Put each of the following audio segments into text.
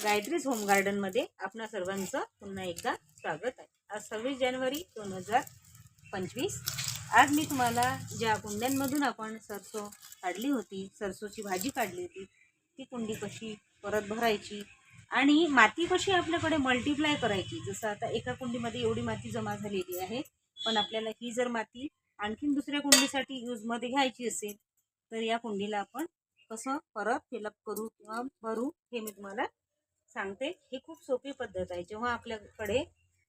गायत्रीज home गार्डनमध्ये आपणा सर्वांचं पुन्हा एकदा स्वागत आहे। आज 26 जानेवारी 2025। आज मी तुम्हाला ज्या कुंड्यांमधून आपण सरसो काढली होती, सरसोची भाजी काढली होती, ती कुंडी कशी परत भरायची आणि माती कशी आपल्याकडे मल्टिप्लाय करायची। जसं आता एका कुंडीमध्ये एवढी माती जमा झालेली आहे, पण आपल्याला ही जर माती आणखीन दुसऱ्या कुंडीसाठी यूजमध्ये घ्यायची असेल तर या कुंडीला आपण कसं परत फिलअप करू किंवा भरू हे मी तुम्हाला सांगते। ही खूप सोपी पद्धत आहे। जेव्हा आपल्याकडे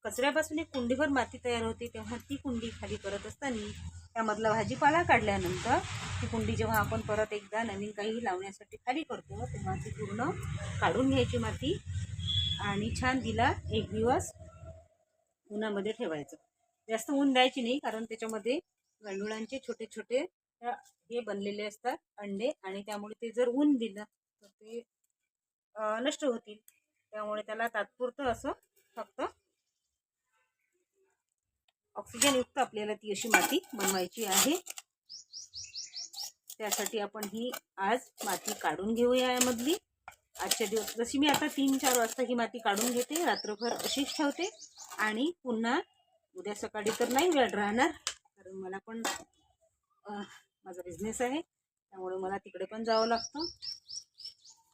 कचऱ्यापासून एक कुंडीभर माती तयार होते तेव्हा ती कुंडी खाली करत असताना त्यामधला भाजीपाला काढल्यानंतर ती कुंडी जेव्हा आपण परत एकदा नवीन काही लावण्यासाठी खाली करतो तेव्हा ती पूर्ण काढून घ्यायची माती आणि छान तिला एक दिवस उन्हामध्ये ठेवायचं। जास्त ऊन द्यायची नाही, कारण त्याच्यामध्ये गांडुळांचे छोटे छोटे हे बनलेले असतात अंडे, आणि त्यामुळे ते जर ऊन दिलं तर ते नष्ट होतील। त्यामुळे त्याला तात्पुरतं असं फक्त ऑक्सिजन युक्त आपल्याला ती अशी माती बनवायची आहे। त्यासाठी आपण ही आज माती काढून घेऊया यामधली। आजच्या दिवस जशी मी आता 3-4 वाजता ही माती काढून घेते, रात्रभर अशीच ठेवते आणि पुन्हा उद्या सकाळी तर नाही वेळ राहणार, कारण मला पण माझा बिझनेस आहे, त्यामुळे मला तिकडे पण जावं लागतं।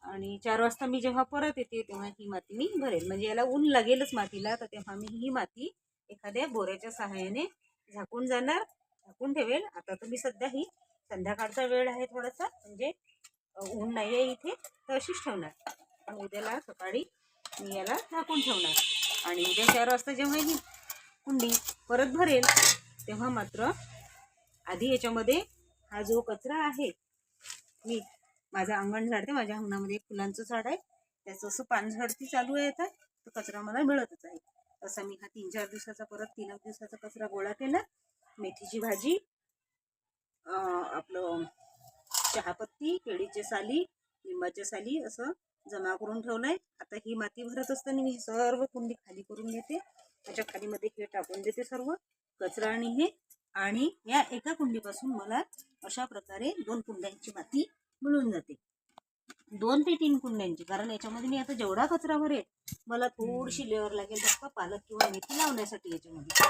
आणि 4 वाजता मी जेव्हा परत येते तेव्हा ही माती मी भरेल, म्हणजे याला ऊन लागेलच मातीला, तर तेव्हा मी ही माती एखाद्या बोऱ्याच्या सहाय्याने झाकून झाकून ठेवेल। आता तर मी सध्या ही संध्याकाळचा वेळ आहे थोडासा, म्हणजे ऊन नाही आहे इथे, तर अशीच ठेवणार। पण उद्याला सकाळी मी याला झाकून ठेवणार आणि उद्या 4 वाजता जेव्हा ही कुंडी परत भरेल तेव्हा मात्र आधी याच्यामध्ये हा जो कचरा आहे, मी माझं अंगण झाडते, माझ्या अंगणामध्ये एक फुलांचं झाड आहे, त्याचं असं पानझडती चालू आहे आता, तो कचरा मला मिळतच आहे। तसा मी हा 3-4 दिवसाचा परत 3 दिवसाचा कचरा गोळा केला। मेथीची भाजी, आपलं चहापत्ती, केळीचे साली, लिंबाच्या साली असं जमा करून ठेवलंय। आता ही माती भरत असताना मी सर्व कुंडी खाली करून घेते, त्याच्या खालीमध्ये हे टाकून देते सर्व कचरा आणि हे, आणि या एका कुंडीपासून मला अशा प्रकारे 2 कुंड्यांची माती मिळून जाते, 2 ते 3 कुंड्यांची। कारण याच्यामध्ये मी आता जेवढा कचरा भरेल मला थोडीशी लेअर लागेल फक्त पालक किंवा मेथी लावण्यासाठी याच्यामध्ये,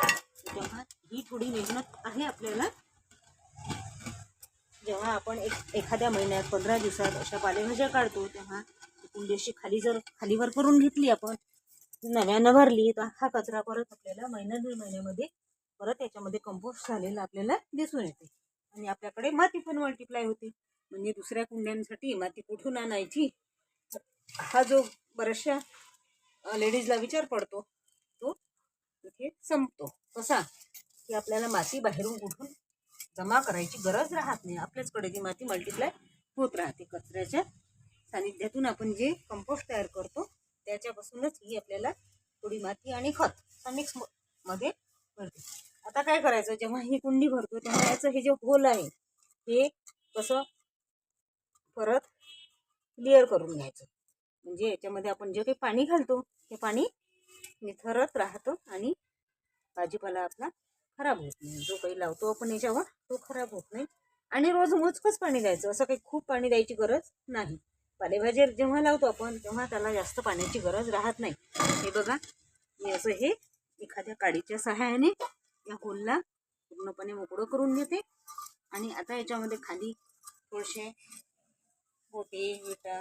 तेव्हा ही थोडी मेहनत आहे आपल्याला। जेव्हा आपण एखाद्या महिन्यात 15 दिवसात अशा पालेभाज्या काढतो तेव्हा कुंडी अशी खालीवर करून घेतली आपण, नव्यानं भरली, तर हा कचरा परत आपल्याला 1-1.5 महिन्यामध्ये परत याच्यामध्ये कंपोस्ट झालेला आपल्याला दिसून येते आणि आपल्याकडे माती पण मल्टिप्लाय होते। म्हणजे दुसऱ्या कुंड्यांसाठी माती कुठून आणायची हा जो बऱ्याचशा लेडीजला विचार पडतो तो इथे संपतो। कसा की आपल्याला माती बाहेरून कुठून जमा करायची गरज राहत नाही, आपल्याचकडे ती माती मल्टिप्लाय होत राहते। कचऱ्याच्या सानिध्यातून आपण जे कंपोस्ट तयार करतो त्याच्यापासूनच ही आपल्याला थोडी माती आणि खत मिक्स मध्ये भरते। आता काय करायचं, जेव्हा ही कुंडी भरतो तेव्हा याचं हे जे होल आहे हे कसं परत क्लिअर करून घ्यायचं, म्हणजे याच्यामध्ये आपण जे काही पाणी घालतो ते पाणी निथरत राहतं आणि भाजीपाला आपला खराब होत नाही। जो काही लावतो आपण याच्यावर तो खराब होत नाही, आणि रोज मोजकंच पाणी द्यायचं, असं काही खूप पाणी द्यायची गरज नाही। पालेभाज्या जेव्हा लावतो आपण तेव्हा त्याला जास्त पाण्याची गरज राहत नाही। हे बघा, मी असं हे एखाद्या काडीच्या सहाय्याने या होलला पूर्णपणे मोकळं करून घेते, आणि आता याच्यामध्ये खाली थोडेसे गोटे विटा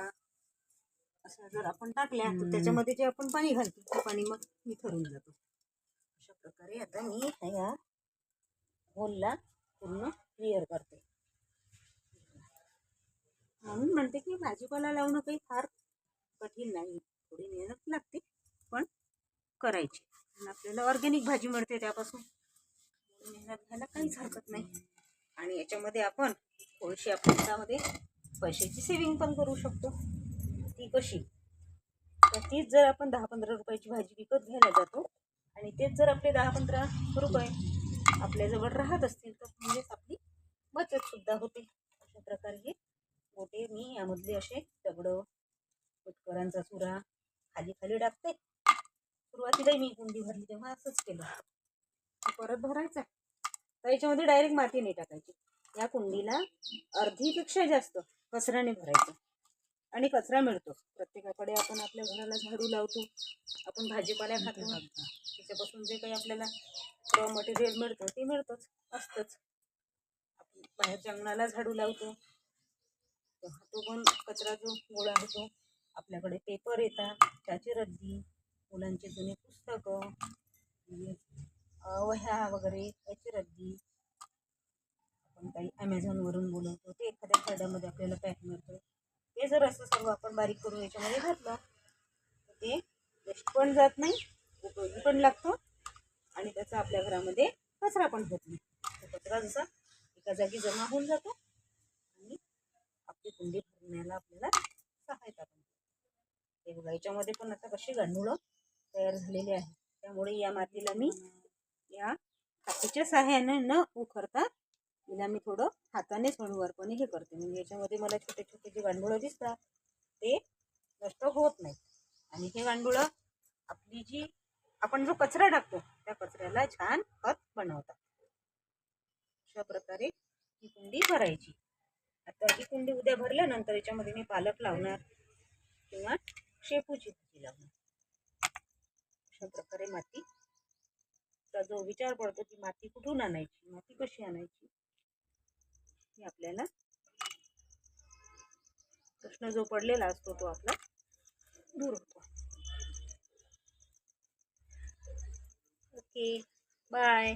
असं जर आपण टाकल्या तर त्याच्यामध्ये जे आपण पाणी घालतो ते पाणी मग निथरून जातो। अशा प्रकारे आता मी ह्या होलला पूर्ण क्लिअर करते। म्हणून म्हणते की भाजीपाला लावणं काही फार कठीण नाही, थोडी मेहनत लागते पण करायची, आणि आपल्याला ऑर्गॅनिक भाजी मिळते त्यापासून मेहनत घ्यायला काहीच हरकत नाही। आणि याच्यामध्ये आपण थोडीशी आपण त्यामध्ये पैशाची सेविंग पण करू शकतो। ती कशी, तर तीच जर आपण 10-15 रुपयाची भाजी विकत घ्यायला जातो आणि तेच जर आपले 10-15 रुपये आपल्याजवळ राहत असतील तर म्हणजेच आपली बचत सुद्धा होते। अशा प्रकारे हे गोटे मी यामधले असे दगडं, फुटकरांचा चुरा खाली खाली टाकते। सुरुवातीला मी कुंडी भरली तेव्हा असंच केलं, परत भरायचा तर याच्यामध्ये डायरेक्ट माती नाही टाकायची, या कुंडीला अर्धीपेक्षा जास्त कचऱ्याने भरायचं। आणि कचरा मिळतो प्रत्येकाकडे. आपण आपल्या घराला झाडू लावतो, आपण भाजीपाला खातो, त्याच्यापासून जे काही आपल्याला रॉ मटेरियल मिळतं ते मिळतंच असतंच. आपण बाहेरच्या अंगणाला झाडू लावतो तेव्हा तो पण कचरा जो गोळा होतो. आपल्याकडे पेपर येतात, त्याची रद्दी, मुलांची जुनी पुस्तकं, वह्या वगैरे याची रद्दी, आपण काही ॲमेझॉनवरून बोलवतो ते एखाद्या खड्ड्यामध्ये आपल्याला पॅक मिळतं. ते जर असं सर्व आपण बारीक करून याच्यामध्ये घातलं तर ते वेस्ट पण जात नाही, उपयोगी पण लागतो आणि त्याचा आपल्या घरामध्ये कचरा पण होत नाही. तो कचरा जसा एका जागी जमा होऊन जातो आणि आपली कुंडी भरण्याला आपल्याला सहायता पण. हे बघा याच्यामध्ये पण आता कशी गांडूळं तयार झालेली आहे. त्यामुळे या मातीला मी या हाताच्या सहाय्याने न उखरता तिला मी थोडं हातानेच हळूवारपणे हे करते. म्हणजे याच्यामध्ये मला छोटे छोटे जे गांडूळं दिसतात ते नष्ट होत नाही. आणि हे गांडूळं आपली जी आपण जो कचरा टाकतो त्या कचऱ्याला छान खत बनवतात. अशा प्रकारे ही कुंडी भरायची. आता ही कुंडी उद्या भरल्यानंतर याच्यामध्ये मी पालक लावणार किंवा शेपूची भाजी लावणार. अशा प्रकारे मातीचा जो विचार पडतो की माती कुठून आणायची, माती कशी आणायची, हे आपल्याला प्रश्न जो पडलेला असतो तो आपला दूर होतो. Okay, bye.